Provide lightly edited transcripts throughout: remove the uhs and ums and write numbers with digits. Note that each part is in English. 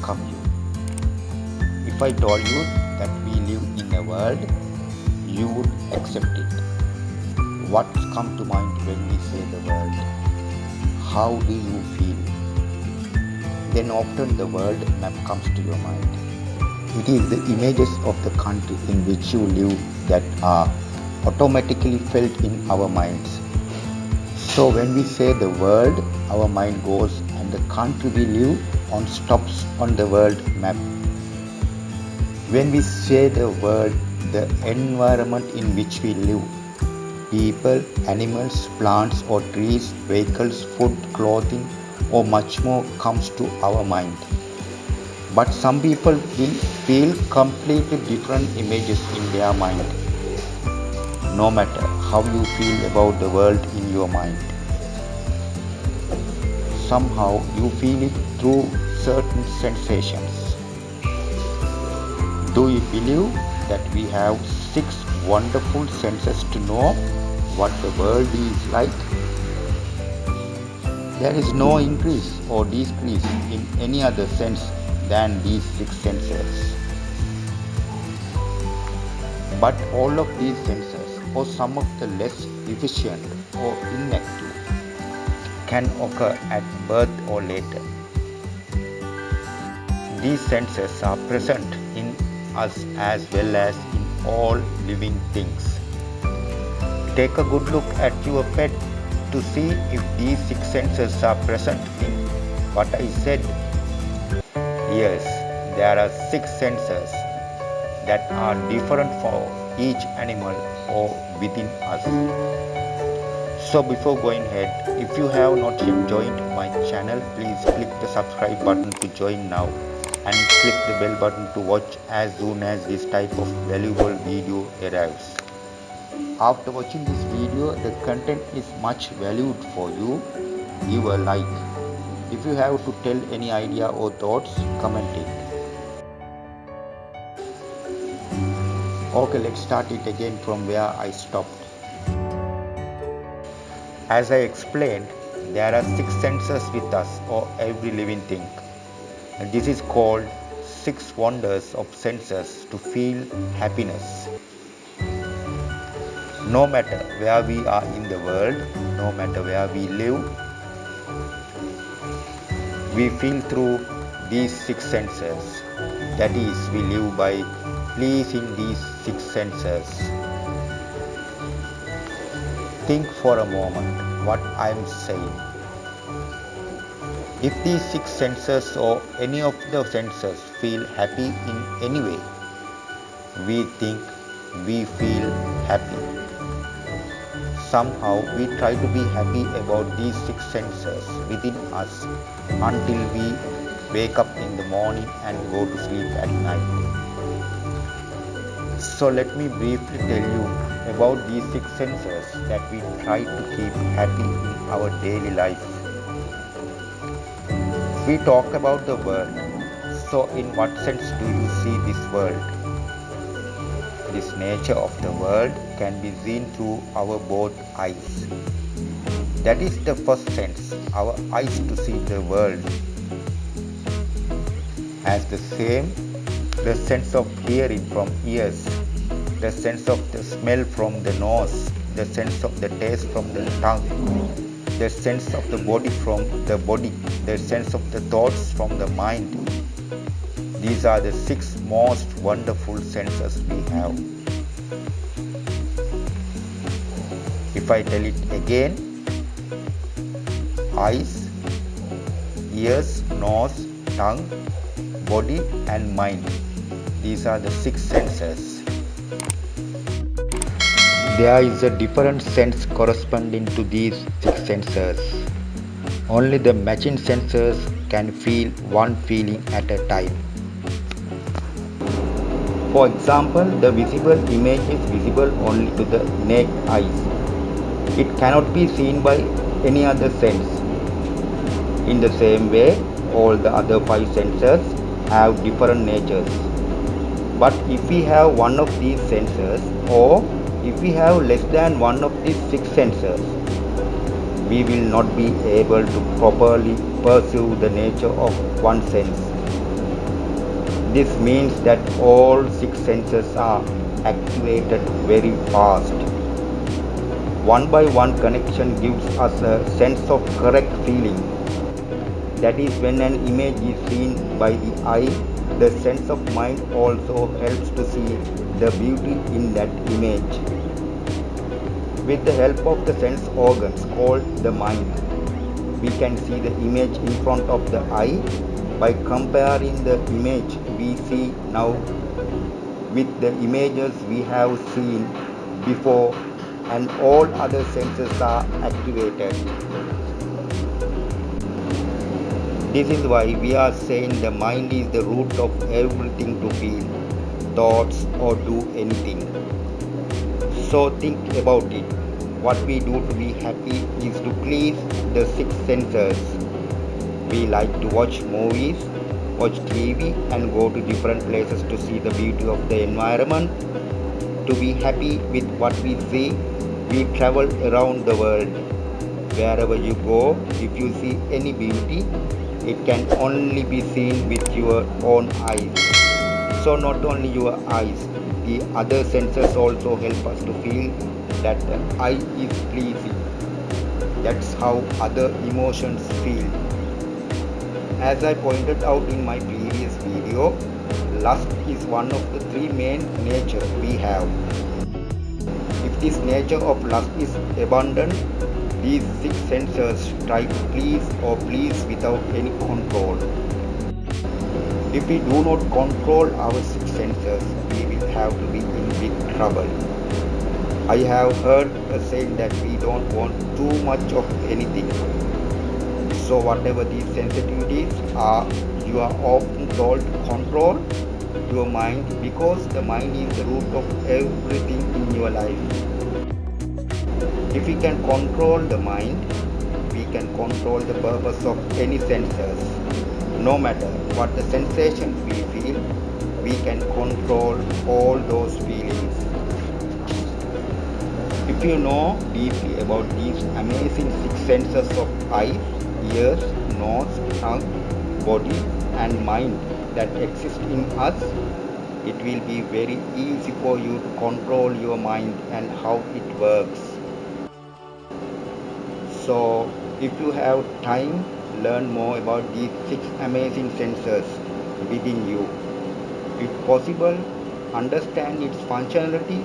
welcome you. If I told you that we live in a world, you would accept it. What comes to mind when we say the world? How do you feel? Then often the world map comes to your mind. It is the images of the country in which you live that are automatically felt in our minds. So when we say the world, our mind goes and the country we live on stops on the world map. When we say the world, the environment in which we live, people, animals, plants or trees, vehicles, food, clothing or much more comes to our mind. But some people will feel completely different images in their mind. No matter how you feel about the world in your mind, somehow you feel it through certain sensations. Do you believe that we have 6 wonderful senses to know what the world is like? There is no increase or decrease in any other sense than these 6 senses. But all of these senses, or some of the less efficient or inactive, can occur at birth or later. These senses are present in us as well as in all living things. Take a good look at your pet to see if these 6 senses are present in what I said. Yes, there are 6 senses that are different for each animal or within us. So before going ahead, if you have not yet joined my channel, please click the subscribe button to join now and click the bell button to watch as soon as this type of valuable video arrives. After watching this video, the content is much valued for you. Give a like. If you have to tell any idea or thoughts, comment it. Okay, let's start it again from where I stopped. As I explained, there are 6 senses with us or every living thing. And this is called 6 wonders of senses to feel happiness. No matter where we are in the world, no matter where we live, we feel through these 6 senses. That is, we live by pleasing these 6 senses. Think for a moment what I am saying. If these 6 senses or any of the senses feel happy in any way, we think we feel happy. Somehow we try to be happy about these 6 senses within us until we wake up in the morning and go to sleep at night. So let me briefly tell you about these 6 senses that we try to keep happy in our daily life. We talk about the world. So in what sense do you see this world? This nature of the world can be seen through our both eyes. That is the first sense, our eyes to see the world. As the same, the sense of hearing from ears, the sense of the smell from the nose, the sense of the taste from the tongue, the sense of the body from the body, the sense of the thoughts from the mind. These are the 6 most wonderful senses we have. If I tell it again, eyes, ears, nose, tongue, body and mind. These are the 6 senses. There is a different sense corresponding to these 6 senses. Only the matching senses can feel one feeling at a time. For example, the visible image is visible only to the naked eyes. It cannot be seen by any other sense. In the same way, all the other 5 senses have different natures. But if we have one of these senses, or if we have less than one of these 6 senses, we will not be able to properly perceive the nature of one sense. This means that all six senses are activated very fast. One by one connection gives us a sense of correct feeling. That is when an image is seen by the eye, the sense of mind also helps to see the beauty in that image. With the help of the sense organs called the mind, we can see the image in front of the eye by comparing the image we see now with the images we have seen before, and all other senses are activated. This is why we are saying the mind is the root of everything to feel, thoughts, or do anything. So think about it. What we do to be happy is to please the six senses. We like to watch movies, watch TV, and go to different places to see the beauty of the environment. To be happy with what we see, we travel around the world. Wherever you go, if you see any beauty, it can only be seen with your own eyes. So not only your eyes, the other senses also help us to feel that the eye is pleasing. That's how other emotions feel. As I pointed out in my previous video, lust is one of the three main natures we have. If this nature of lust is abundant, these six senses try to please or please without any control. If we do not control our six senses, we will have to be in big trouble. I have heard a saying that we don't want too much of anything. So whatever these sensitivities are, you are often told to control your mind, because the mind is the root of everything in your life. If we can control the mind, we can control the purpose of any senses. No matter what the sensations we feel, we can control all those feelings. If you know deeply about these amazing six senses of eyes, ears, nose, tongue, body, and mind that exist in us, it will be very easy for you to control your mind and how it works. So, if you have time, learn more about these six amazing senses within you. If possible, understand its functionality.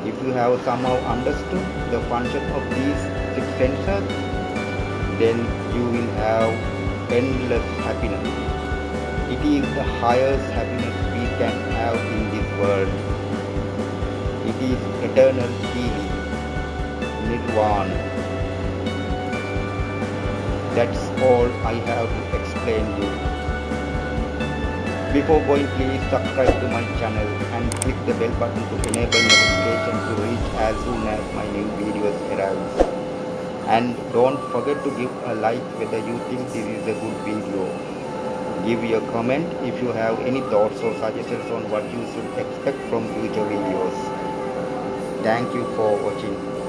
If you have somehow understood the function of these six senses, then you will have endless happiness. It is the highest happiness we can have in this world. It is eternal healing, nirvana. That's all I have to explain you. Before going, please subscribe to my channel and click the bell button to enable notification to reach as soon as my new videos arrive. And don't forget to give a like whether you think this is a good video. Give your comment if you have any thoughts or suggestions on what you should expect from future videos. Thank you for watching.